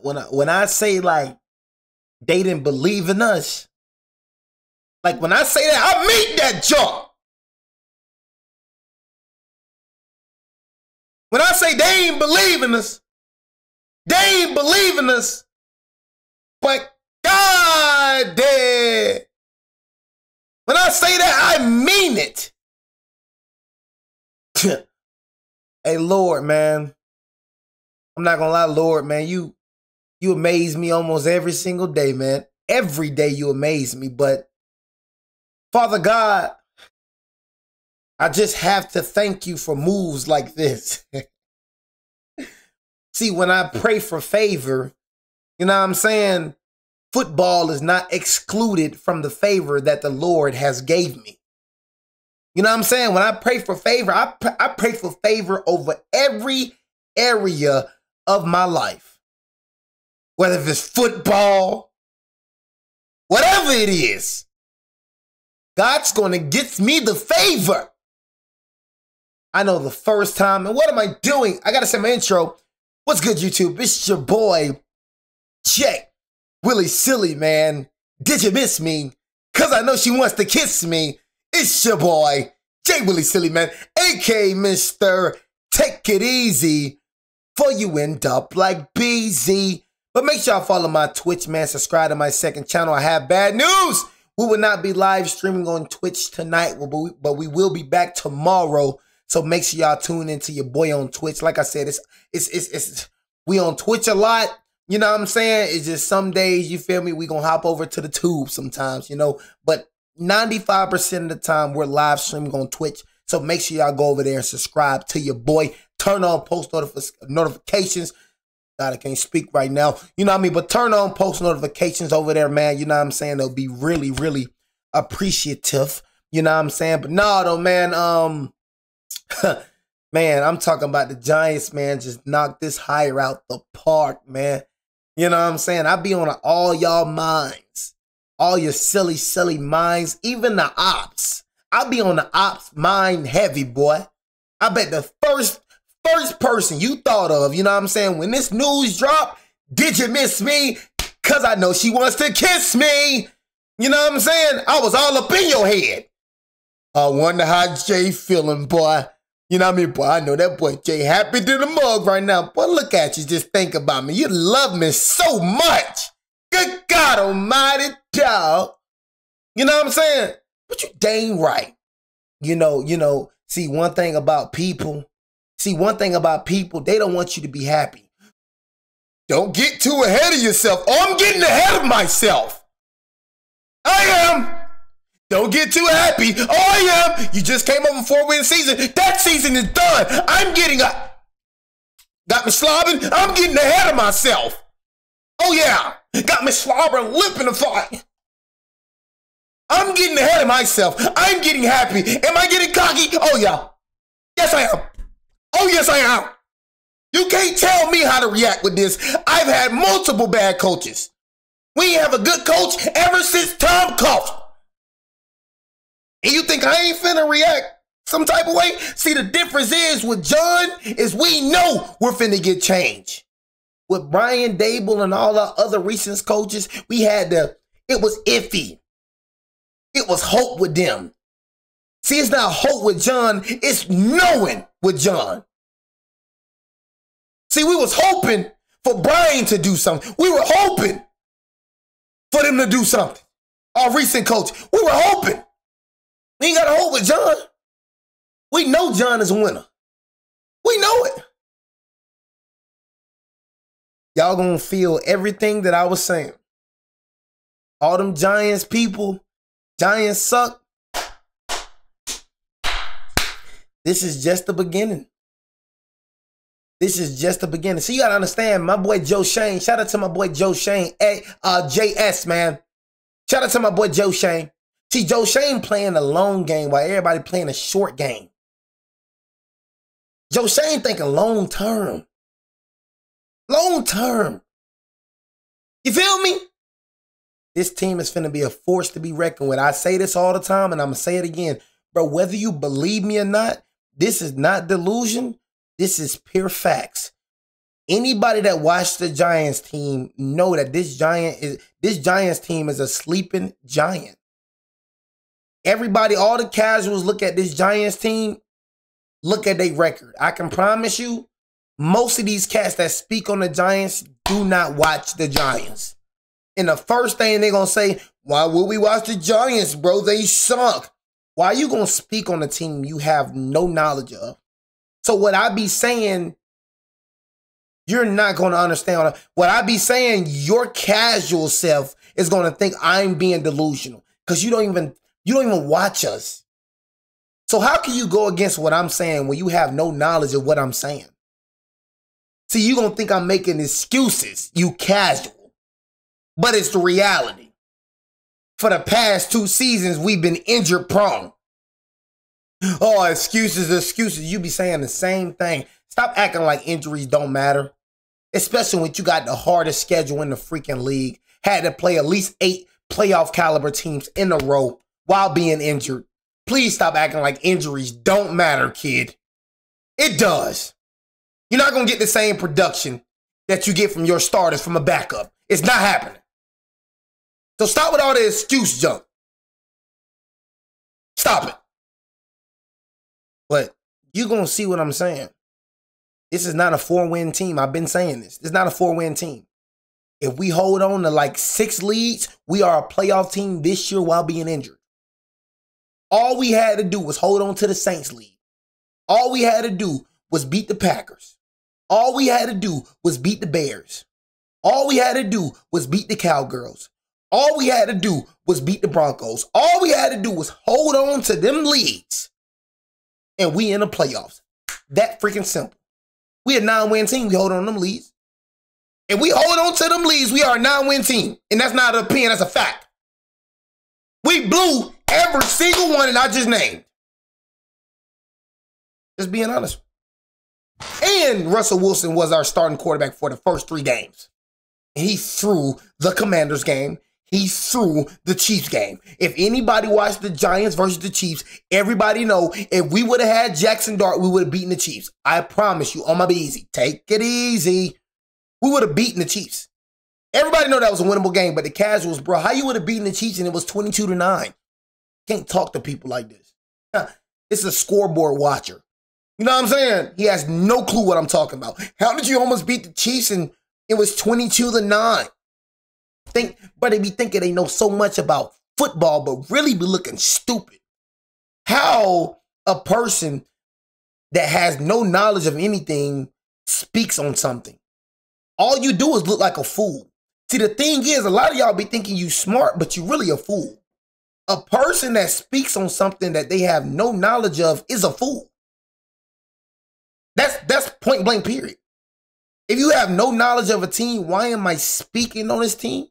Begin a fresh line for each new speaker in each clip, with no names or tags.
when I say like they didn't believe in us, like when I say that, I mean that junk. When I say they ain't believing us, they ain't believing us, but God did. When I say that, I mean it. Hey, Lord, man. I'm not gonna lie, Lord, man. You amaze me almost every single day, man. Every day you amaze me, but Father God, I just have to thank you for moves like this. See, when I pray for favor, you know what I'm saying? Football is not excluded from the favor that the Lord has gave me. You know what I'm saying? When I pray for favor, I pray for favor over every area of my life. Whether it's football, whatever it is, God's going to get me the favor. I know the first time, and what am I doing? I got to say my intro. What's good, YouTube? It's your boy, Jay Willie Silly, man. Did you miss me? Because I know she wants to kiss me. It's your boy, Jay Willie Silly, man, a.k.a. Mr. Take It Easy before you end up like BZ. But make sure y'all follow my Twitch, man. Subscribe to my second channel. I have bad news. We will not be live streaming on Twitch tonight, but we will be back tomorrow. So make sure y'all tune into your boy on Twitch. Like I said, we on Twitch a lot. You know what I'm saying? It's just some days, you feel me, we gonna hop over to the tube sometimes, you know. But 95% of the time, we're live streaming on Twitch. So make sure y'all go over there and subscribe to your boy. Turn on post notifications. God, I can't speak right now. You know what I mean? But turn on post notifications over there, man. You know what I'm saying? They'll be really, really appreciative. You know what I'm saying? But no, though, man. Man, I'm talking about the Giants, man. Just knocked this hire out the park, man. You know what I'm saying? I be on all y'all minds. All your silly, silly minds. Even the ops. I be on the ops mind heavy, boy. I bet the first person you thought of, you know what I'm saying, when this news dropped, did you miss me? Because I know she wants to kiss me. You know what I'm saying? I was all up in your head. I wonder how Jay feeling, boy. You know what I mean? Boy, I know that boy Jay happy to the mug right now. Boy, look at you. Just think about me. You love me so much. Good God almighty, dog. You know what I'm saying? But you dang right. You know, see, one thing about people, they don't want you to be happy. Don't get too ahead of yourself. Oh, I'm getting ahead of myself. I am. Don't get too happy. Oh, I am. You just came over 4-win season. That season is done. I'm getting up. Got me slobbing. I'm getting ahead of myself. Oh, yeah. Got me slobbering, lipping the fight. I'm getting ahead of myself. I'm getting happy. Am I getting cocky? Oh, yeah. Yes, I am. Oh, yes, I am. You can't tell me how to react with this. I've had multiple bad coaches. We have a good coach ever since Tom Coughlin. And you think I ain't finna react some type of way? See, the difference is with John is we know we're finna get change. With Brian Dable and all our other recent coaches, it was iffy. It was hope with them. See, it's not hope with John, it's knowing with John. See, we was hoping for Brian to do something. We were hoping for them to do something. Our recent coach, we were hoping. We ain't got to hope with John. We know John is a winner. We know it. Y'all gonna feel everything that I was saying. All them Giants people, Giants suck. This is just the beginning. This is just the beginning. So you gotta understand, my boy Joe Shane. Shout out to my boy Joe Shane. JS, man. Shout out to my boy Joe Shane. See, Joe Shane playing a long game while everybody playing a short game. Joe Shane thinking long term. Long term. You feel me? This team is finna be a force to be reckoned with. I say this all the time, and I'm gonna say it again. Bro, whether you believe me or not, this is not delusion. This is pure facts. Anybody that watched the Giants team know that this Giants team is a sleeping giant. Everybody, all the casuals look at this Giants team, look at their record. I can promise you, most of these cats that speak on the Giants do not watch the Giants. And the first thing they're going to say, why would we watch the Giants, bro? They sunk. Why are you going to speak on a team you have no knowledge of? So what I be saying, you're not going to understand. What I be saying, your casual self is going to think I'm being delusional because you don't even watch us. So how can you go against what I'm saying when you have no knowledge of what I'm saying? See, you're going to think I'm making excuses, you casual. But it's the reality. For the past 2 seasons, we've been injured prone. Oh, excuses. You be saying the same thing. Stop acting like injuries don't matter. Especially when you got the hardest schedule in the freaking league. Had to play at least 8 playoff caliber teams in a row while being injured. Please stop acting like injuries don't matter, kid. It does. You're not going to get the same production that you get from your starters from a backup. It's not happening. So stop with all the excuse junk. Stop it. But you're going to see what I'm saying. This is not a 4-win team. I've been saying this. It's not a 4-win team. If we hold on to like 6 leads, we are a playoff team this year while being injured. All we had to do was hold on to the Saints lead. All we had to do was beat the Packers. All we had to do was beat the Bears. All we had to do was beat the Cowgirls. All we had to do was beat the Broncos. All we had to do was hold on to them leads. And we in the playoffs. That freaking simple. We a 9-win team. We hold on to them leads. If we hold on to them leads, we are a 9-win team. And that's not an opinion, that's a fact. We blew every single one that I just named. Just being honest. And Russell Wilson was our starting quarterback for the first 3 games. He threw the Commanders game. He threw the Chiefs game. If anybody watched the Giants versus the Chiefs, everybody know if we would have had Jackson Dart, we would have beaten the Chiefs. I promise you, on my be easy. Take it easy. We would have beaten the Chiefs. Everybody know that was a winnable game, but the casuals, bro, how you would have beaten the Chiefs and it was 22-9? Can't talk to people like this. It's a scoreboard watcher. You know what I'm saying? He has no clue what I'm talking about. How did you almost beat the Chiefs and it was 22-9? But they be thinking they know so much about football, but really be looking stupid. How a person that has no knowledge of anything speaks on something. All you do is look like a fool. See, the thing is, a lot of y'all be thinking you smart, but you really a fool. A person that speaks on something that they have no knowledge of is a fool. That's point blank, period. If you have no knowledge of a team, why am I speaking on this team?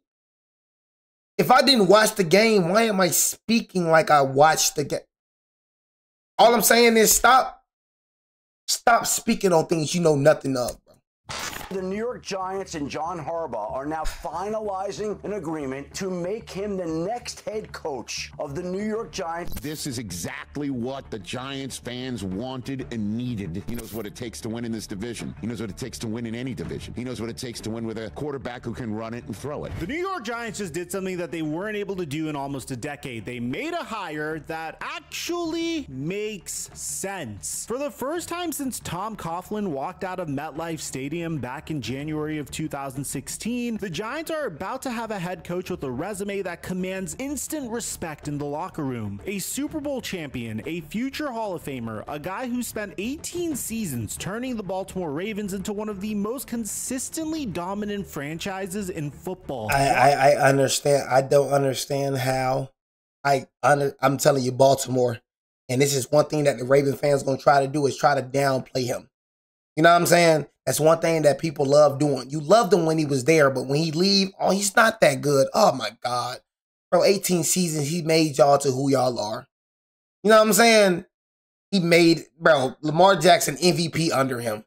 If I didn't watch the game, why am I speaking like I watched the game? All I'm saying is stop speaking on things you know nothing of, bro.
The New York Giants and John Harbaugh are now finalizing an agreement to make him the next head coach of the New York Giants.
This is exactly what the Giants fans wanted and needed. He knows what it takes to win in this division. He knows what it takes to win in any division. He knows what it takes to win with a quarterback who can run it and throw it.
The New York Giants just did something that they weren't able to do in almost a decade. They made a hire that actually makes sense. For the first time since Tom Coughlin walked out of MetLife Stadium back in January of 2016, the Giants are about to have a head coach with a resume that commands instant respect in the locker room. A Super Bowl champion, a future Hall of Famer, a guy who spent 18 seasons turning the Baltimore Ravens into one of the most consistently dominant franchises in football.
I understand. I don't understand how. I'm telling you, Baltimore, and this is one thing that the Raven fans going to try to do is try to downplay him. You know what I'm saying? That's one thing that people love doing. You loved him when he was there, but when he leave, oh, he's not that good. Oh, my God. Bro, 18 seasons, he made y'all to who y'all are. You know what I'm saying? He made, bro, Lamar Jackson MVP under him.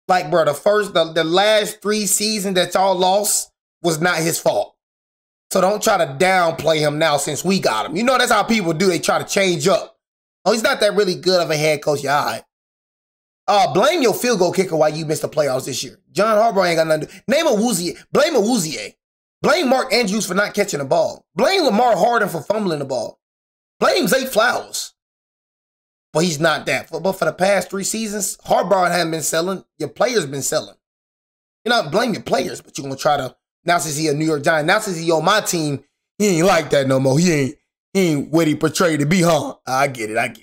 Like, bro, the last 3 seasons that y'all lost was not his fault. So don't try to downplay him now since we got him. You know, that's how people do. They try to change up. Oh, he's not that really good of a head coach. Yeah, all right. Blame your field goal kicker why you missed the playoffs this year. John Harbaugh ain't got nothing to do. Name a Woozier. Blame a Woozier. Blame Mark Andrews for not catching the ball. Blame Lamar Harden for fumbling the ball. Blame Zay Flowers. But he's not that. But for the past 3 seasons, Harbaugh hasn't been selling. Your players been selling. You're not blame your players, but you're going to try to, now since he a New York Giant, now since he on my team, he ain't like that no more. He ain't what he portrayed to be, huh? I get it.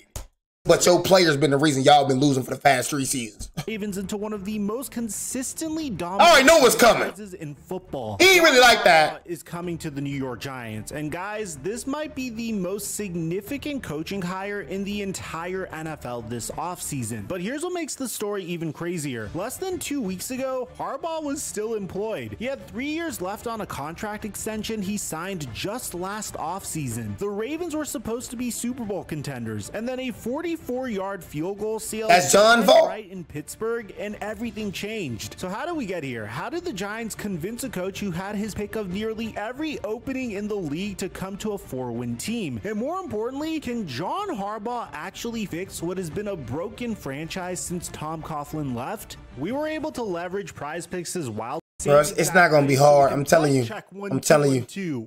But your players been the reason y'all been losing for the past 3 seasons.
Ravens into one of the most consistently dominant
I already know what's coming
in football.
He ain't really like that.
Is coming to the New York Giants. And guys, this might be the most significant coaching hire in the entire NFL this offseason. But here's what makes the story even crazier. Less than 2 weeks ago, Harbaugh was still employed. He had 3 years left on a contract extension he signed just last offseason. The Ravens were supposed to be Super Bowl contenders, and then a 44-yard field goal seal right in Pittsburgh, and everything changed. So how did we get here? How did the Giants convince a coach who had his pick of nearly every opening in the league to come to a 4-win team? And more importantly, can John Harbaugh actually fix what has been a broken franchise since Tom Coughlin left? We were able to leverage Prize Picks' wild.
Bro, it's not gonna be hard. I'm telling you.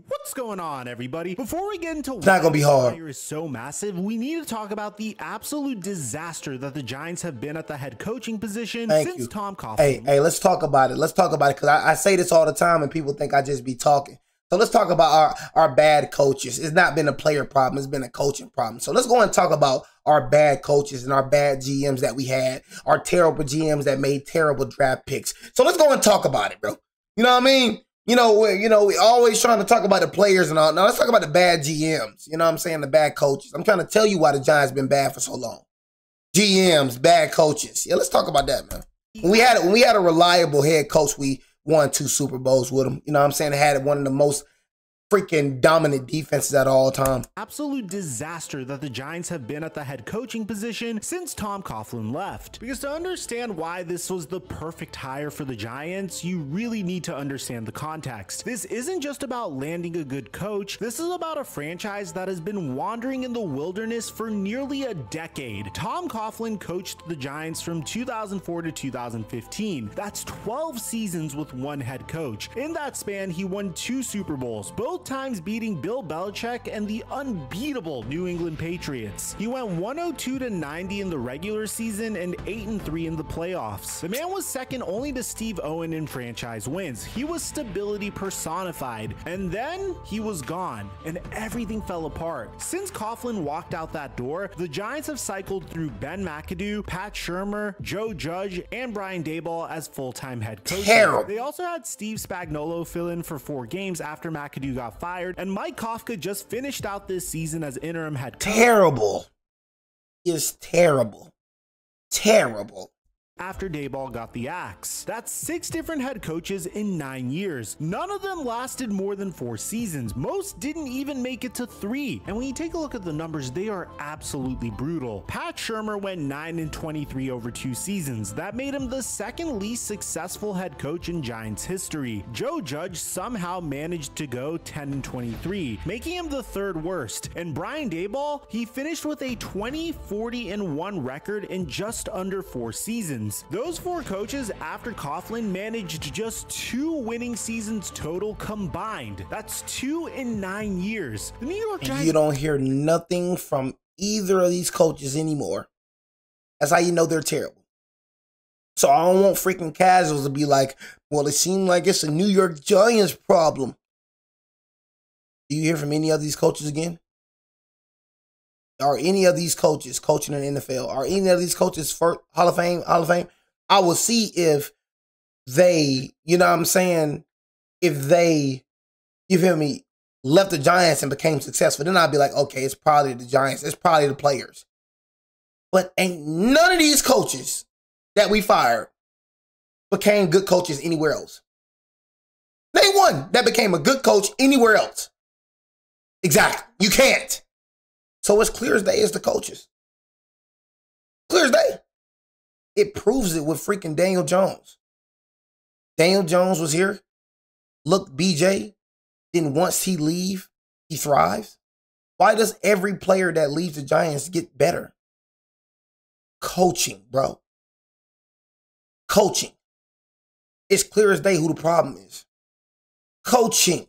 What's going on, everybody? Before we get into
it's not gonna be hard.
Is so massive, we need to talk about the absolute disaster that the Giants have been at the head coaching position since Tom Coughlin.
Hey, let's talk about it. Let's talk about it because I say this all the time and people think I just be talking. So let's talk about our bad coaches. It's not been a player problem. It's been a coaching problem. So let's go and talk about our bad coaches and our bad GMs that we had, our terrible GMs that made terrible draft picks. So let's go and talk about it, bro. You know what I mean? We always trying to talk about the players and all. Now let's talk about the bad GMs. You know what I'm saying? The bad coaches. I'm trying to tell you why the Giants been bad for so long. GMs, bad coaches. Yeah, let's talk about that, man. When we had a reliable head coach, we won 2 Super Bowls with him. You know what I'm saying? They had one of the most freaking dominant defenses at all time.
Absolute disaster that the Giants have been at the head coaching position since Tom Coughlin left. Because to understand why this was the perfect hire for the Giants, you really need to understand the context. This isn't just about landing a good coach. This is about a franchise that has been wandering in the wilderness for nearly a decade. Tom Coughlin coached the Giants from 2004 to 2015. That's 12 seasons with one head coach. In that span, he won 2 Super Bowls, both times beating Bill Belichick and the unbeatable New England Patriots. He went 102-90 in the regular season and 8-3 in the playoffs. The man was second only to Steve Owen in franchise wins. He was stability personified, and then he was gone, and everything fell apart. Since Coughlin walked out that door, the Giants have cycled through Ben McAdoo, Pat Shurmur, Joe Judge, and Brian Daboll as full-time head coaches. They also had Steve Spagnuolo fill in for 4 games after McAdoo got fired, and Mike Kafka just finished out this season as interim head coach.
Terrible. It's terrible. Terrible.
After Daboll got the axe. That's 6 different head coaches in 9 years. None of them lasted more than 4 seasons. Most didn't even make it to 3. And when you take a look at the numbers, they are absolutely brutal. Pat Shurmur went 9-23 over 2 seasons. That made him the second least successful head coach in Giants history. Joe Judge somehow managed to go 10-23, making him the 3rd worst. And Brian Daboll, he finished with a 20-40-1 record in just under 4 seasons. Those 4 coaches after Coughlin managed just 2 winning seasons total combined. That's 2 in 9 years. The New York Giants.
You don't hear nothing from either of these coaches anymore. That's how you know they're terrible. So I don't want freaking casuals to be like, well, it seemed like it's a New York Giants problem. Do you hear from any of these coaches again? Are any of these coaches coaching in the NFL? Are any of these coaches for Hall of Fame? I will see if they, you know what I'm saying, if they, you feel me, left the Giants and became successful. Then I'll be like, okay, it's probably the Giants. It's probably the players. But ain't none of these coaches that we fired became good coaches anywhere else. Name one that became a good coach anywhere else. Exactly. You can't. So it's clear as day as the coaches. Clear as day. It proves it with freaking Daniel Jones. Daniel Jones was here. Look, BJ. Then once he leave, he thrives. Why does every player that leaves the Giants get better? Coaching, bro. Coaching. It's clear as day who the problem is. Coaching.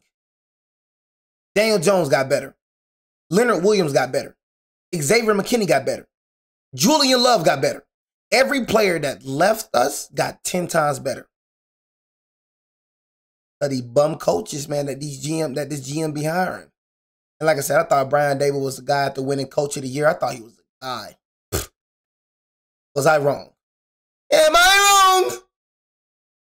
Daniel Jones got better. Leonard Williams got better. Xavier McKinney got better. Julian Love got better. Every player that left us got 10 times better. But these bum coaches, man, that this GM be hiring. And like I said, I thought Brian Daboll was the guy at the winning coach of the year. I thought he was the guy. Was I wrong? Am I wrong?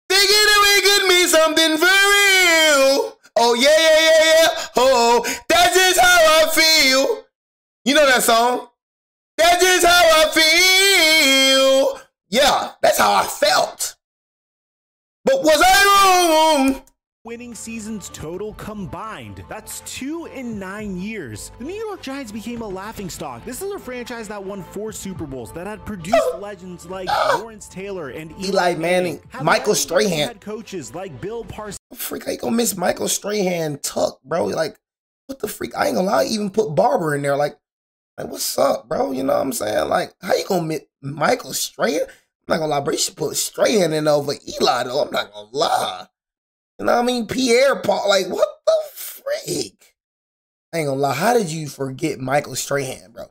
Thinking that we could mean something for real. Oh, yeah. Oh, that's just how I feel. You know that song? That's just how I feel. Yeah, that's how I felt. But was I wrong?
Winning seasons total combined. That's 2 in 9 years. The New York Giants became a laughingstock. This is a franchise that won 4 Super Bowls, that had produced legends like Lawrence Taylor and
Eli Manning, Michael Strahan.
Had coaches like Bill Parcells.
Freak, I ain't gonna miss Michael Strahan tuck, bro. Like, what the freak? I ain't gonna lie, I even put Barber in there. Like, what's up, bro? You know what I'm saying? Like, how you gonna miss Michael Strahan? I'm not gonna lie, bro. You should put Strahan in over Eli, though. I'm not gonna lie. You know what I mean? Pierre Paul, like, what the freak? I ain't gonna lie. How did you forget Michael Strahan, bro?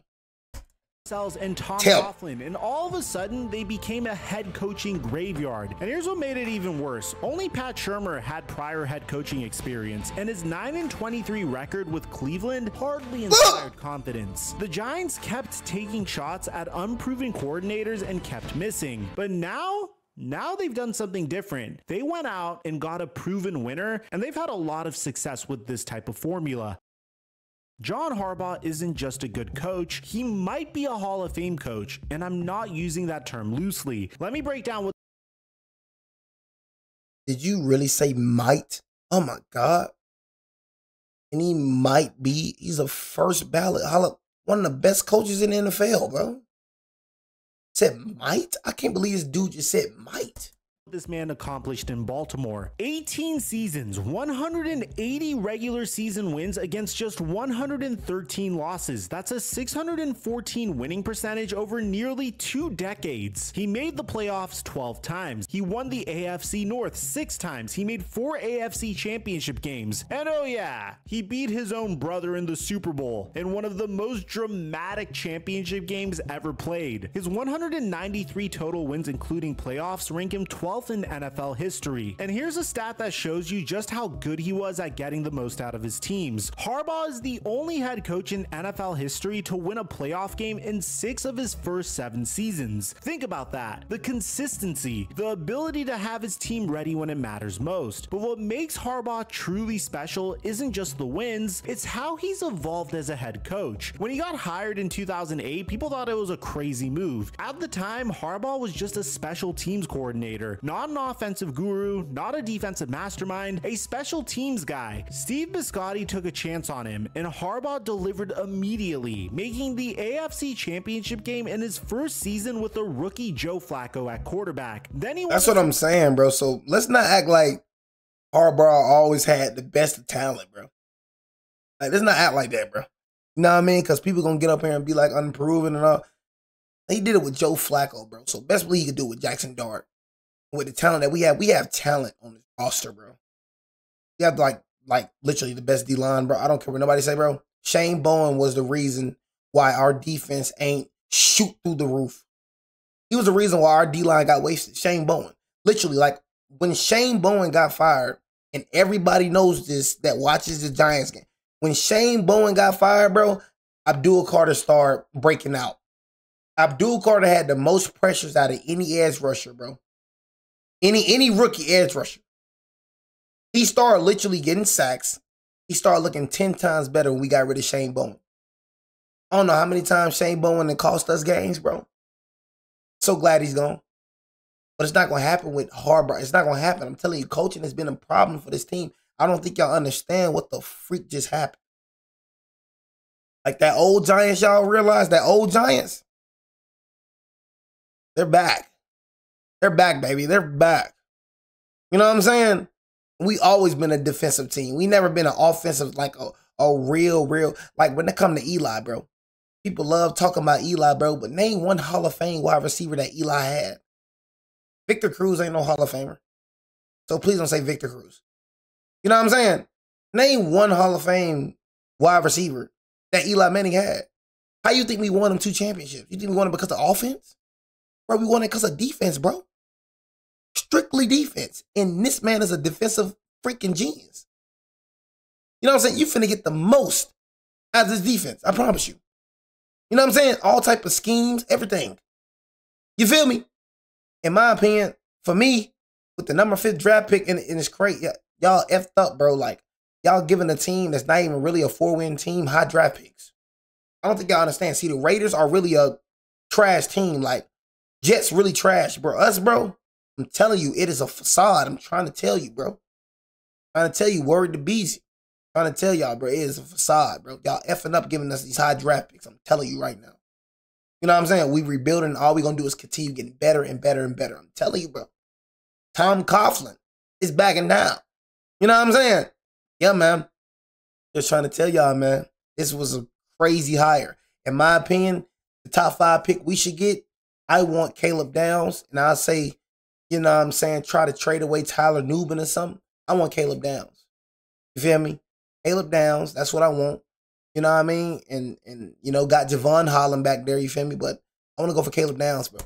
And Tom Coughlin, and all of a sudden they became a head coaching graveyard. And here's what made it even worse. Only Pat Shurmur had prior head coaching experience, and his 9-23 record with Cleveland hardly inspired confidence. The Giants kept taking shots at unproven coordinators and kept missing. But now they've done something different. They went out and got a proven winner, and they've had a lot of success with this type of formula. John Harbaugh isn't just a good coach, he might be a Hall of Fame coach, and I'm not using that term loosely. Let me break down what...
Did you really say might? Oh my God. And he might be, he's a first ballot, one of the best coaches in the NFL, bro. Said might? I can't believe this dude just said might.
This man accomplished in Baltimore. 18 seasons, 180 regular season wins against just 113 losses. That's a 614 winning percentage over nearly 2 decades. He made the playoffs 12 times. He won the AFC North 6 times. He made 4 AFC championship games. And oh yeah, he beat his own brother in the Super Bowl in one of the most dramatic championship games ever played. His 193 total wins, including playoffs, rank him 12th in NFL history. And here's a stat that shows you just how good he was at getting the most out of his teams. Harbaugh is the only head coach in NFL history to win a playoff game in 6 of his first 7 seasons. Think about that. The consistency, the ability to have his team ready when it matters most. But what makes Harbaugh truly special isn't just the wins, it's how he's evolved as a head coach. When he got hired in 2008, people thought it was a crazy move. At the time, Harbaugh was just a special teams coordinator, not an offensive guru, not a defensive mastermind, a special teams guy. Steve Bisciotti took a chance on him, and Harbaugh delivered immediately, making the AFC Championship game in his first season with a rookie Joe Flacco at quarterback. Then he
That's what I'm saying, bro. So let's not act like Harbaugh always had the best of talent, bro. Like, let's not act like that, bro. You know what I mean? Because people gonna get up here and be like unproven and all. He did it with Joe Flacco, bro. So best believe he could do it with Jackson Dart. With the talent that we have talent on this roster, bro. We have like literally the best D-line, bro. I don't care what nobody say, bro. Shane Bowen was the reason why our defense ain't shoot through the roof. He was the reason why our D-line got wasted. Shane Bowen. Literally, like, when Shane Bowen got fired, and everybody knows this that watches the Giants game, when Shane Bowen got fired, bro, Abdul Carter started breaking out. Abdul Carter had the most pressures out of any edge rusher, bro. Any rookie edge rusher. He started literally getting sacks. He started looking 10 times better when we got rid of Shane Bowen. I don't know how many times Shane Bowen had cost us games, bro. So glad he's gone. But it's not going to happen with Harbaugh. It's not going to happen. I'm telling you, coaching has been a problem for this team. I don't think y'all understand what the freak just happened. Like that old Giants, y'all realize that old Giants? They're back. They're back, baby. They're back. You know what I'm saying? We always been a defensive team. We never been an offensive, like a real, like when it come to Eli, bro. People love talking about Eli, bro, but name one Hall of Fame wide receiver that Eli had. Victor Cruz ain't no Hall of Famer. So please don't say Victor Cruz. You know what I'm saying? Name one Hall of Fame wide receiver that Eli Manning had. How you think we won them 2 championships? You think we won it because of offense? Bro, we won it because of defense, bro. Strictly defense. And this man is a defensive freaking genius. You know what I'm saying? You finna get the most out of this defense. I promise you. You know what I'm saying? All type of schemes, everything. You feel me? In my opinion, for me, with the number 5th draft pick, and it's crazy. Y'all effed up, bro. Like, y'all giving a team that's not even really a 4-win team high draft picks. I don't think y'all understand. See, the Raiders are really a trash team. Like, Jets really trash, bro. Us, bro, I'm telling you, it is a facade. I'm trying to tell you, bro. I'm trying to tell you, word to Beezy. I'm trying to tell y'all, bro, it is a facade, bro. Y'all effing up giving us these high draft picks. I'm telling you right now. You know what I'm saying? We rebuilding. All we going to do is continue getting better and better and better. I'm telling you, bro. Tom Coughlin is backing down. You know what I'm saying? Yeah, man. Just trying to tell y'all, man, this was a crazy hire. In my opinion, the top 5 pick we should get, I want Caleb Downs. And I'll say, you know what I'm saying, try to trade away Tyler Nubin or something. I want Caleb Downs. You feel me? Caleb Downs, that's what I want. You know what I mean? And you know, got Javon Holland back there, you feel me? But I want to go for Caleb Downs, bro.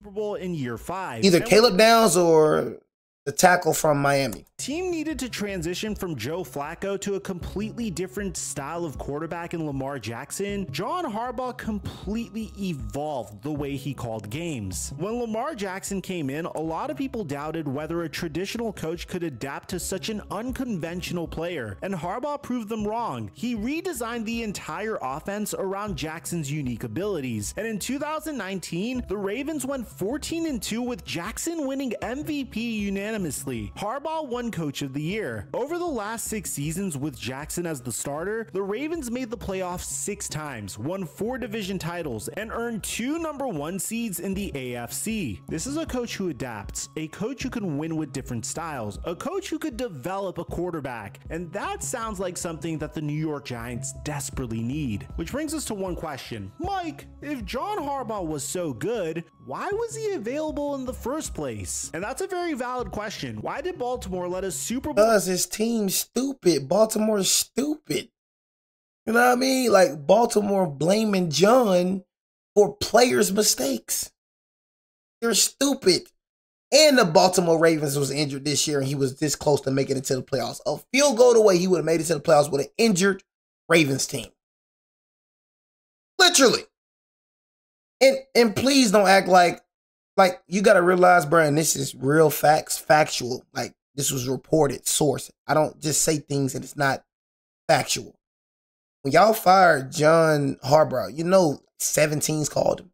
Super Bowl in year 5.
Either Caleb Downs or the tackle from Miami.
Team needed to transition from Joe Flacco to a completely different style of quarterback in Lamar Jackson. John Harbaugh completely evolved the way he called games. When Lamar Jackson came in, a lot of people doubted whether a traditional coach could adapt to such an unconventional player, and Harbaugh proved them wrong. He redesigned the entire offense around Jackson's unique abilities, and in 2019, the Ravens went 14-2 with Jackson winning MVP unanimously. Harbaugh won Coach of the Year. Over the last 6 seasons with Jackson as the starter, the Ravens made the playoffs 6 times, won 4 division titles, and earned 2 number 1 seeds in the AFC. This is a coach who adapts, a coach who can win with different styles, a coach who could develop a quarterback, and that sounds like something that the New York Giants desperately need. Which brings us to one question. Mike, if John Harbaugh was so good, why was he available in the first place? And that's a very valid question. Why did Baltimore let a Super Bowl?
Because his team's stupid. Baltimore's stupid. You know what I mean? Like, Baltimore blaming John for players' mistakes. They're stupid. And the Baltimore Ravens was injured this year, and he was this close to making it to the playoffs. A field goal away, he would have made it to the playoffs with an injured Ravens team. Literally. And please don't act like you got to realize, bro, and this is real facts, factual. Like, this was reported, source. I don't just say things and it's not factual. When y'all fired John Harbaugh, you know 7 teams called him.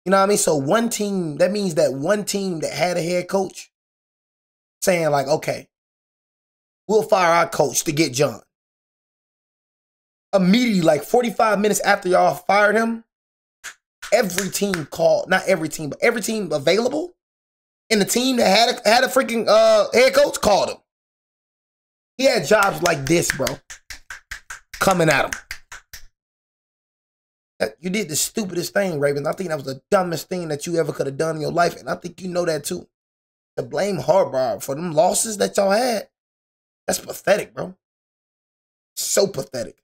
You know what I mean? So one team, that means that one team that had a head coach saying like, okay, we'll fire our coach to get John. Immediately, like 45 minutes after y'all fired him, every team called, not every team, but every team available, and the team that had a freaking head coach called him. He had jobs like this, bro, coming at him. You did the stupidest thing, Ravens. I think that was the dumbest thing that you ever could have done in your life, and I think you know that too. To blame Harbaugh for them losses that y'all had, that's pathetic, bro. So pathetic.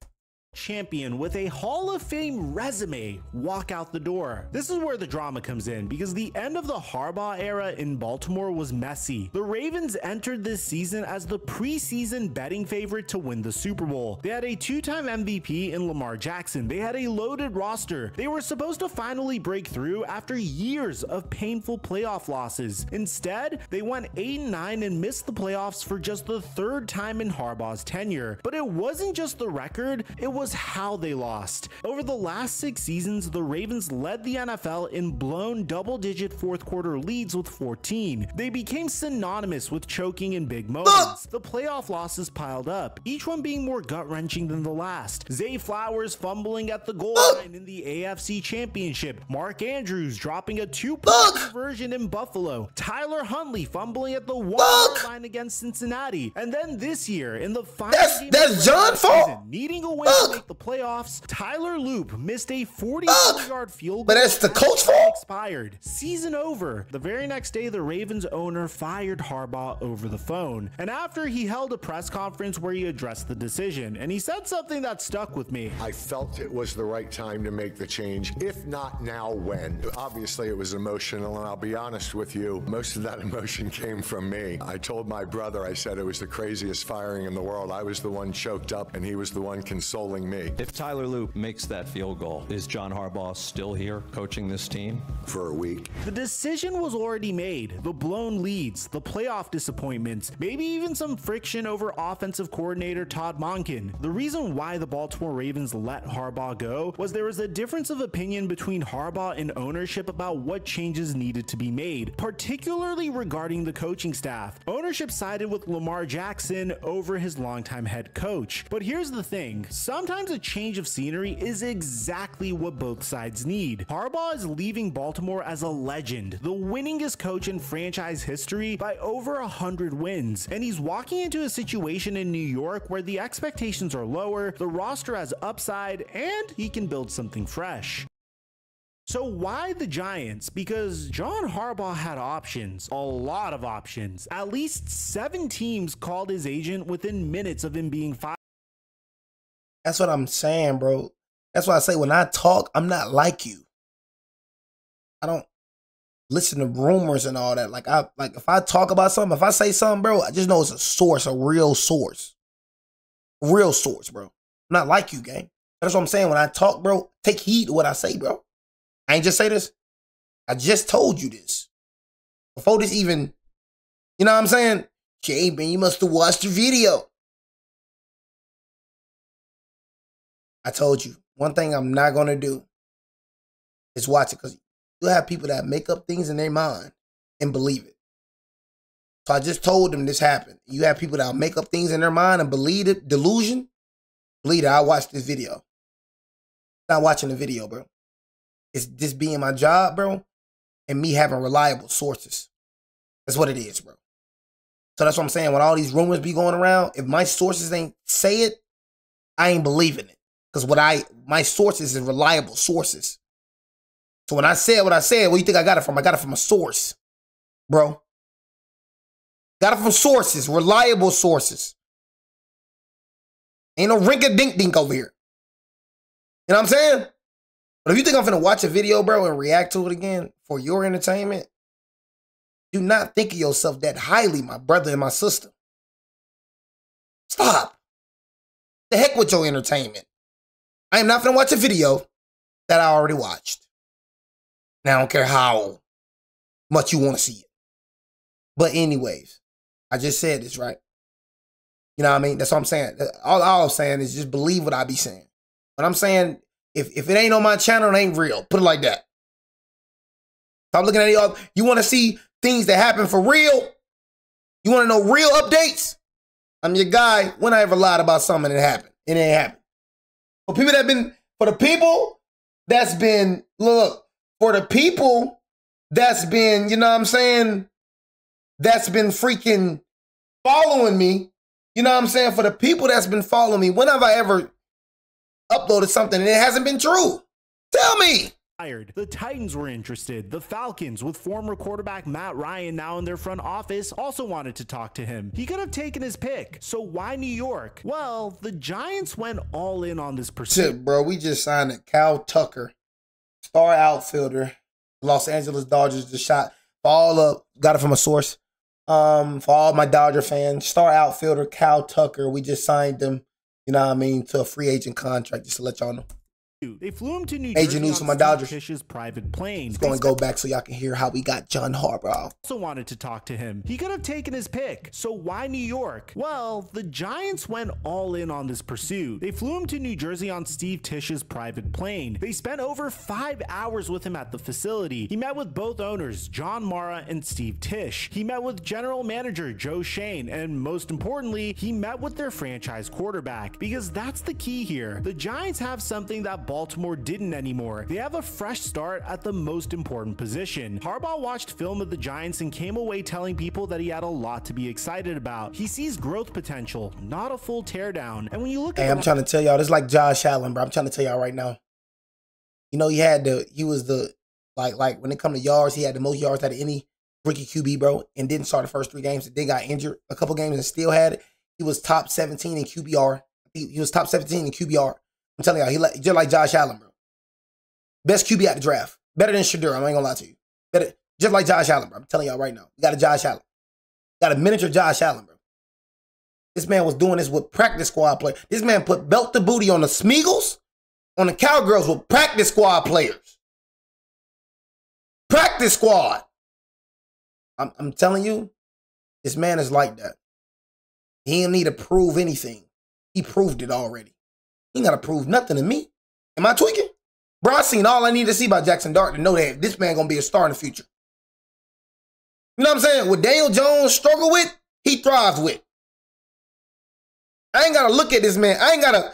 Champion with a Hall of Fame resume walk out the door. This is where the drama comes in, because the end of the Harbaugh era in Baltimore was messy. The Ravens entered this season as the preseason betting favorite to win the Super Bowl. They had a 2-time MVP in Lamar Jackson. They had a loaded roster. They were supposed to finally break through after years of painful playoff losses. Instead, they went 8-9 and missed the playoffs for just the 3rd time in Harbaugh's tenure. But it wasn't just the record, it was how they lost. Over the last 6 seasons, the Ravens led the NFL in blown double-digit 4th quarter leads with 14. They became synonymous with choking in big moments. The playoff losses piled up, each one being more gut-wrenching than the last. Zay Flowers fumbling at the goal line in the AFC Championship. Mark Andrews dropping a 2-point conversion in Buffalo. Tyler Huntley fumbling at the 1-yard line against Cincinnati. And then this year, in the final game of the
John's fault.
season, needing a win make the playoffs, Tyler Loop missed a 44-yard field goal.
But that's the coach fault?
Expired. Season over. The very next day, the Ravens owner fired Harbaugh over the phone. And after, he held a press conference where he addressed the decision. And he said something that stuck with me.
I felt it was the right time to make the change. If not now, when? Obviously, it was emotional, and I'll be honest with you, most of that emotion came from me. I told my brother, I said it was the craziest firing in the world. I was the one choked up, and he was the one consoling me.
If Tyler Loop makes that field goal, is John Harbaugh still here coaching this team?
For a week.
The decision was already made. The blown leads, the playoff disappointments, maybe even some friction over offensive coordinator Todd Monken. The reason why the Baltimore Ravens let Harbaugh go was there was a difference of opinion between Harbaugh and ownership about what changes needed to be made, particularly regarding the coaching staff. Ownership sided with Lamar Jackson over his longtime head coach. But here's the thing, sometimes a change of scenery is exactly what both sides need. Harbaugh is leaving Baltimore as a legend, the winningest coach in franchise history by over 100 wins, and he's walking into a situation in New York where the expectations are lower, the roster has upside, and he can build something fresh. So why the Giants? Because John Harbaugh had options, a lot of options. At least 7 teams called his agent within minutes of him being fired.
That's what I'm saying, bro. That's why I say when I talk, I'm not like you. I don't listen to rumors and all that. Like if I talk about something, if I say something, bro, I just know it's a source, a real source. Real source, bro. I'm not like you, gang. That's what I'm saying. When I talk, bro, take heed to what I say, bro. I ain't just say this. I just told you this. Before this even, you know what I'm saying? Jay, man, you must have watched the video. I told you, one thing I'm not going to do is watch it, because you have people that make up things in their mind and believe it. So I just told them this happened. You have people that make up things in their mind and believe it, delusion. Believe it, I watched this video. Not watching the video, bro. It's just being my job, bro, and me having reliable sources. That's what it is, bro. So that's what I'm saying. When all these rumors be going around, if my sources ain't say it, I ain't believing it. Because my sources is reliable sources. So when I said what I said, where you think I got it from? I got it from a source, bro. Got it from sources, reliable sources. Ain't no rink-a-dink-dink over here. You know what I'm saying? But if you think I'm finna watch a video, bro, and react to it again for your entertainment, do not think of yourself that highly, my brother and my sister. Stop. The heck with your entertainment. I am not finna watch a video that I already watched. Now I don't care how much you want to see it. But anyways, I just said this, right? You know what I mean? That's what I'm saying. All I'm saying is just believe what I be saying. But I'm saying, if it ain't on my channel, it ain't real. Put it like that. Stop looking at it. You want to see things that happen for real? You want to know real updates? I'm your guy. When I ever lied about something and it happened, it ain't happened. For the people that's been, look, for the people that's been, you know what I'm saying, that's been freaking following me, you know what I'm saying, for the people that's been following me, when have I ever uploaded something and it hasn't been true? Tell me.
The Titans were interested. The Falcons, with former quarterback Matt Ryan now in their front office, also wanted to talk to him. He could have taken his pick. So why New York? Well, the Giants went all in on this pursuit.
Shit, bro, we just signed a Cal Tucker, star outfielder. Los Angeles Dodgers just shot got it from a source. For all my Dodger fans, star outfielder Cal Tucker, we just signed him, you know what I mean, to a free agent contract, just to let y'all know.
They flew him to New Jersey
news for
on
my
Steve
Dodgers.
Tish's private plane.
It's going to go back so y'all can hear how we got John Harbaugh.
Also wanted to talk to him. He could have taken his pick. So why New York? Well, the Giants went all in on this pursuit. They flew him to New Jersey on Steve Tish's private plane. They spent over 5 hours with him at the facility. He met with both owners, John Mara and Steve Tisch. He met with general manager Joe Schoen, and most importantly, he met with their franchise quarterback, because that's the key here. The Giants have something that Baltimore didn't anymore. They have a fresh start at the most important position. Harbaugh watched film of the Giants and came away telling people that he had a lot to be excited about. He sees growth potential, not a full teardown. And when you look at
I'm trying to tell y'all, this is like Josh Allen, bro. I'm trying to tell y'all right now. You know, he was the, like when it come to yards, he had the most yards out of any rookie QB, bro, and didn't start the first 3 games. Then got injured a couple games and still had it. He was top 17 in QBR. He was top 17 in QBR. I'm telling y'all, just like Josh Allen, bro. Best QB at the draft. Better than Shadur. I ain't gonna lie to you. Better, just like Josh Allen, bro. I'm telling y'all right now. You got a Josh Allen. Got a miniature Josh Allen, bro. This man was doing this with practice squad players. This man put belt to booty on the Smeagol's, on the Cowgirls with practice squad players. Practice squad. I'm telling you, this man is like that. He don't need to prove anything. He proved it already. He ain't got to prove nothing to me. Am I tweaking? Bro, I seen all I need to see about Jackson Dart to know that this man going to be a star in the future. You know what I'm saying? What Daniel Jones struggle with, he thrives with. I ain't got to look at this man. I ain't got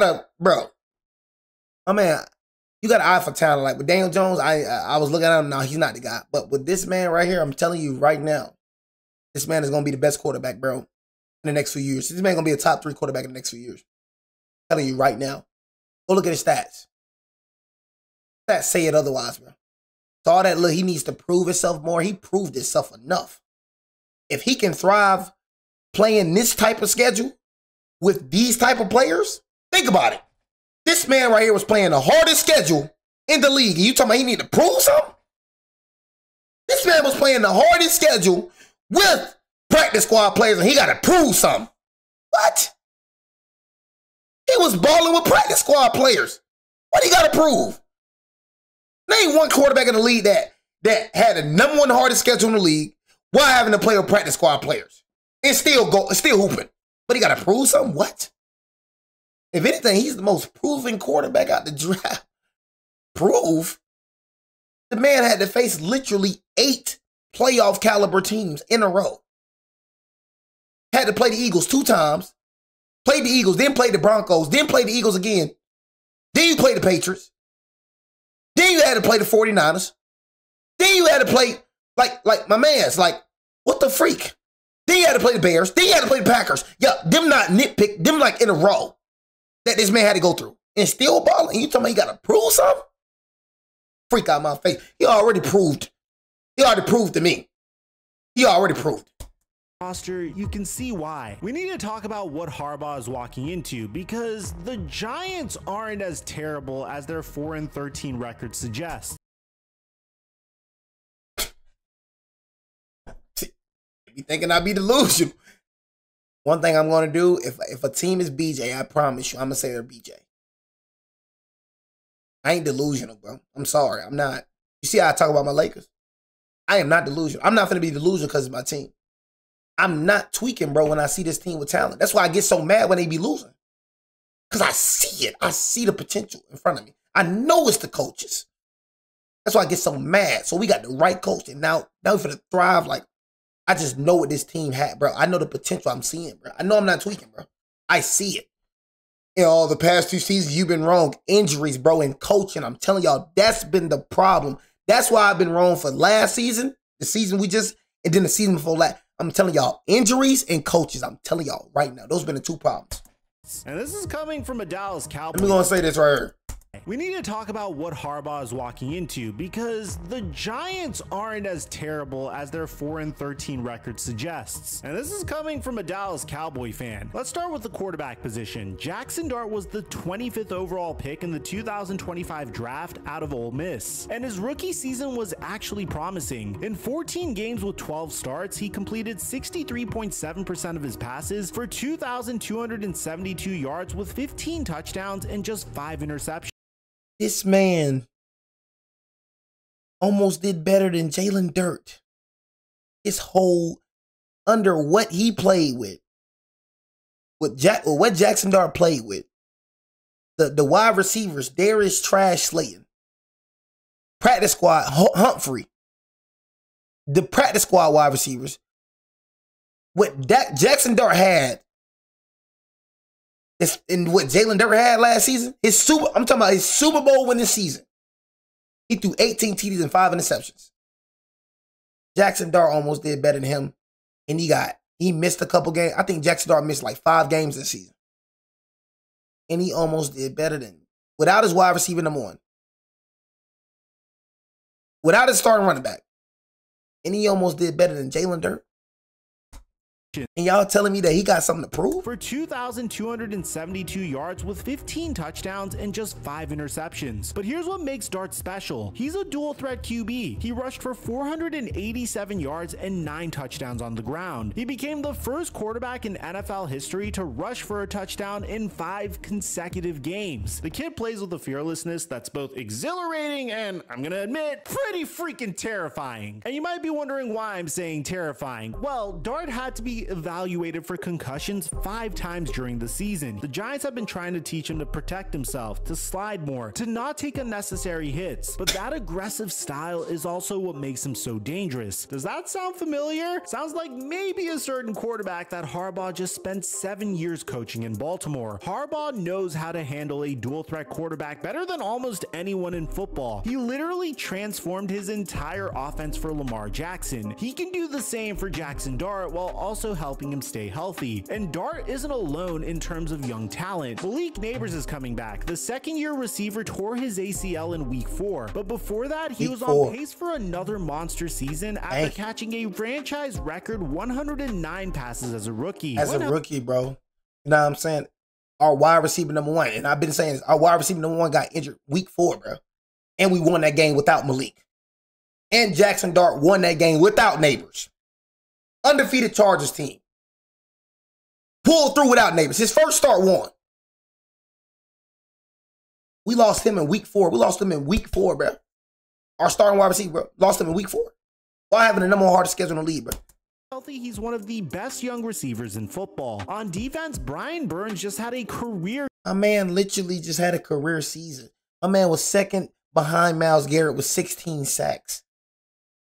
to, bro. My man, you got an eye for talent. Like with Daniel Jones, I was looking at him. No, he's not the guy. But with this man right here, I'm telling you right now, this man is going to be the best quarterback, bro, in the next few years. This man going to be a top 3 quarterback in the next few years. I'm telling you right now. Go look at his stats. Stats say it otherwise, bro. So all that, look, he needs to prove himself more. He proved himself enough. If he can thrive playing this type of schedule with these type of players, think about it. This man right here was playing the hardest schedule in the league. And you talking about he need to prove something? This man was playing the hardest schedule with practice squad players, and he got to prove something. What? He was balling with practice squad players. What he got to prove? Name one quarterback in the league that had the #1 hardest schedule in the league while having to play with practice squad players and still hooping. But he got to prove something? What? If anything, he's the most proven quarterback out the draft. Prove? The man had to face literally 8 playoff caliber teams in a row. Had to play the Eagles 2 times. Played the Eagles, then played the Broncos, then played the Eagles again. Then you played the Patriots. Then you had to play the 49ers. Then you had to play, like my man's, like, what the freak? Then you had to play the Bears. Then you had to play the Packers. Yeah, them not nitpick, them like in a row that this man had to go through. And still balling. And you talking about he got to prove something? Freak out my face. He already proved. He already proved to me. He already proved.
Roster, you can see why. We need to talk about what Harbaugh is walking into, because the Giants aren't as terrible as their 4-13 record suggests.
You thinking I be delusional? One thing I'm going to do, if a team is BJ, I promise you, I'm going to say they're BJ. I ain't delusional, bro. I'm sorry. I'm not. You see how I talk about my Lakers? I am not delusional. I'm not going to be delusional because of my team. I'm not tweaking, bro, when I see this team with talent. That's why I get so mad when they be losing. Because I see it. I see the potential in front of me. I know it's the coaches. That's why I get so mad. So we got the right coach. And now we're going to thrive. Like, I just know what this team had, bro. I know the potential I'm seeing, bro. I know I'm not tweaking, bro. I see it. In all the past 2 seasons, you've been wrong. Injuries, bro, and coaching. I'm telling y'all, that's been the problem. That's why I've been wrong for last season, the season we just, and then the season before that. I'm telling y'all, injuries and coaches. I'm telling y'all right now, those have been the 2 problems.
And this is coming from a Dallas Cowboys.
I'm going to say this right here.
We need to talk about what Harbaugh is walking into, because the Giants aren't as terrible as their 4-13 record suggests. And this is coming from a Dallas Cowboy fan. Let's start with the quarterback position. Jackson Dart was the 25th overall pick in the 2025 draft out of Ole Miss, and his rookie season was actually promising. In 14 games with 12 starts, he completed 63.7% of his passes for 2,272 yards with 15 touchdowns and just 5 interceptions.
This man almost did better than Jalen Dirt. His whole, under what he played with what Jackson Dart played with, the wide receivers, Darius Trash Slayton, practice squad, Humphrey, the practice squad wide receivers, what Jackson Dart had It's in what Jalen Durant had last season. I'm talking about his Super Bowl winning season. He threw 18 TDs and 5 interceptions. Jackson Dart almost did better than him. And he missed a couple games. I think Jackson Dart missed like 5 games this season. And he almost did better than, without his wide receiver number 1. Without his starting running back. And he almost did better than Jalen Dart. And y'all telling me that he got something to prove?
For 2,272 yards with 15 touchdowns and just 5 interceptions. But here's what makes Dart special. He's a dual threat QB. He rushed for 487 yards and 9 touchdowns on the ground. He became the first quarterback in NFL history to rush for a touchdown in 5 consecutive games. The kid plays with a fearlessness that's both exhilarating and, I'm gonna admit, pretty freaking terrifying. And you might be wondering why I'm saying terrifying. Well, Dart had to be evaluated for concussions 5 times during the season. The Giants have been trying to teach him to protect himself, to slide more, to not take unnecessary hits. But that aggressive style is also what makes him so dangerous. Does that sound familiar? Sounds like maybe a certain quarterback that Harbaugh just spent 7 years coaching in Baltimore. Harbaugh knows how to handle a dual threat quarterback better than almost anyone in football. He literally transformed his entire offense for Lamar Jackson. He can do the same for Jackson Dart while also helping him stay healthy. And Dart isn't alone in terms of young talent. Malik Neighbors is coming back. The second-year receiver tore his ACL in week 4, but before that, he was on pace for another monster season after catching a franchise record 109 passes as a rookie.
As a rookie, bro. You know what I'm saying? Our wide receiver number 1, and I've been saying this, our wide receiver number 1 got injured week 4, bro. And we won that game without Malik. And Jackson Dart won that game without Neighbors. Undefeated Chargers team. Pulled through without Neighbors. His first start won. We lost him in week 4. We lost him in week 4, bro. Our starting wide receiver, bro. Lost him in week 4. While having the number 1 hardest schedule in the league, bro.
Healthy, he's one of the best young receivers in football. On defense, Brian Burns just had a career.
My man literally just had a career season. My man was second behind Myles Garrett with 16 sacks.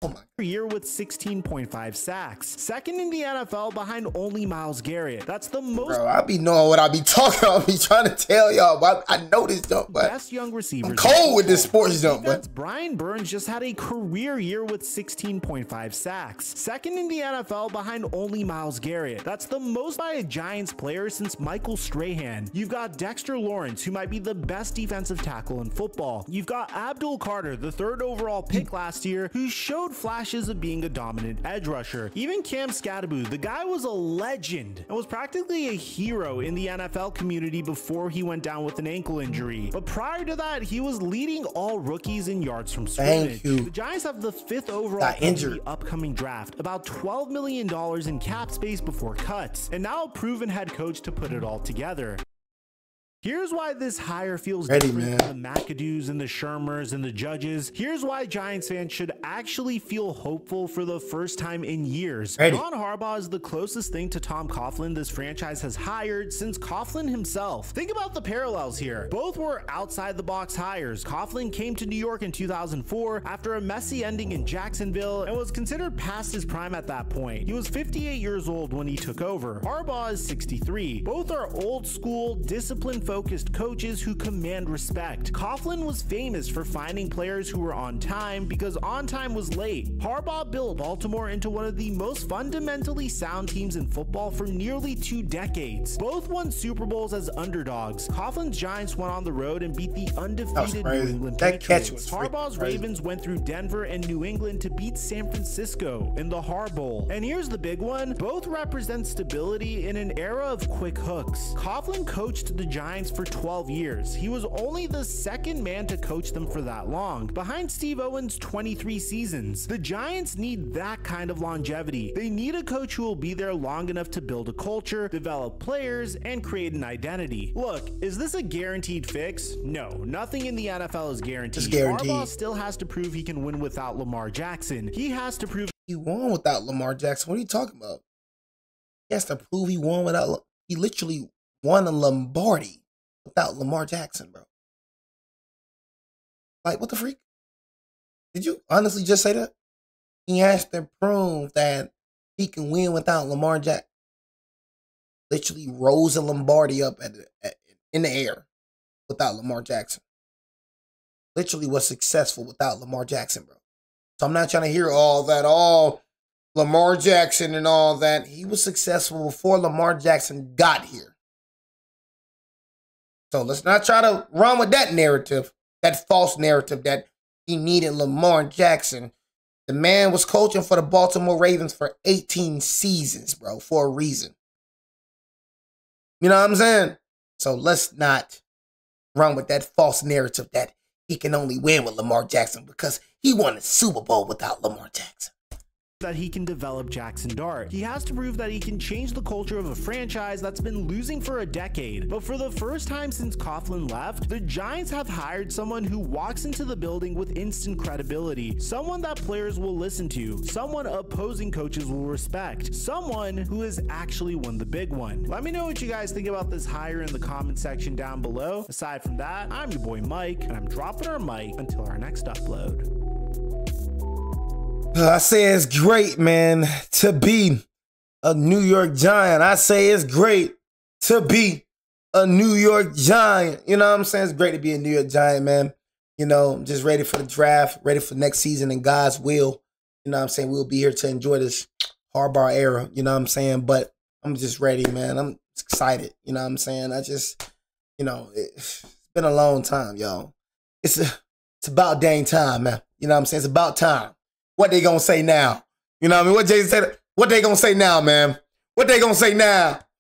Oh my.
Year with 16.5 sacks. Second in the NFL behind only Myles Garrett. That's the most.
Bro, I be knowing what I be talking about. I be trying to tell y'all, but I know this jump, but
best young receivers.
I'm cold with this sports jump, but
Brian Burns just had a career year with 16.5 sacks. Second in the NFL behind only Myles Garrett. That's the most by a Giants player since Michael Strahan. You've got Dexter Lawrence, who might be the best defensive tackle in football. You've got Abdul Carter, the 3rd overall pick last year, who showed flashes of being a dominant edge rusher. Even Cam Scatterbo, the guy was a legend and was practically a hero in the NFL community before he went down with an ankle injury. But prior to that, he was leading all rookies in yards from scrimmage. The Giants have the 5th overall pick in the upcoming draft, about $12 million in cap space before cuts, and now a proven head coach to put it all together. Here's why this hire feels different than the McAdoos and the Shermers and the Judges. Here's why Giants fans should actually feel hopeful for the first time in years. John Harbaugh is the closest thing to Tom Coughlin this franchise has hired since Coughlin himself. Think about the parallels here. Both were outside-the-box hires. Coughlin came to New York in 2004 after a messy ending in Jacksonville and was considered past his prime at that point. He was 58 years old when he took over. Harbaugh is 63. Both are old-school, discipline-focused coaches who command respect. Coughlin was famous for finding players who were on time because on time was late. Harbaugh built Baltimore into one of the most fundamentally sound teams in football for nearly 2 decades. Both won Super Bowls as underdogs. Coughlin's Giants went on the road and beat the undefeated New England Patriots. Harbaugh's Ravens went through Denver and New England to beat San Francisco in the Harbaugh. And here's the big one. Both represent stability in an era of quick hooks. Coughlin coached the Giants for 12 years. He was only the 2nd man to coach them for that long, behind Steve Owens' 23 seasons. The Giants need that kind of longevity. They need a coach who will be there long enough to build a culture, develop players, and create an identity. Look, is this a guaranteed fix? No, nothing in the NFL is guaranteed. Harbaugh still has to prove he can win without Lamar Jackson. He has to prove
he won without Lamar Jackson. What are you talking about? He has to prove he won without. He literally won a Lombardi without Lamar Jackson, bro. Like, what the freak? Did you honestly just say that? He has to prove that he can win without Lamar Jackson. literally rose a Lombardi up in the air without Lamar Jackson. Literally was successful without Lamar Jackson, bro. So I'm not trying to hear all that, Lamar Jackson and all that. He was successful before Lamar Jackson got here. So let's not try to run with that narrative, that false narrative that he needed Lamar Jackson. The man was coaching for the Baltimore Ravens for 18 seasons, bro, for a reason. You know what I'm saying? So let's not run with that false narrative that he can only win with Lamar Jackson because he won a Super Bowl without Lamar Jackson.
That he can develop Jackson Dart. He has to prove that he can change the culture of a franchise that's been losing for a decade. But for the first time since Coughlin left, the Giants have hired someone who walks into the building with instant credibility, someone that players will listen to, someone opposing coaches will respect, someone who has actually won the big one. Let me know what you guys think about this hire in the comment section down below. Aside from that, I'm your boy Mike, and I'm dropping our mic until our next upload.
I say it's great, man, to be a New York Giant. I say it's great to be a New York Giant. You know what I'm saying? It's great to be a New York Giant, man. You know, I'm just ready for the draft, ready for next season in God's will. You know what I'm saying? We'll be here to enjoy this Harbaugh era. You know what I'm saying? But I'm just ready, man. I'm excited. You know what I'm saying? I just, you know, it's been a long time, y'all. It's about dang time, man. You know what I'm saying? It's about time. What they gonna say now? You know what I mean? What Jay said? What they gonna say now, man? What they gonna say now?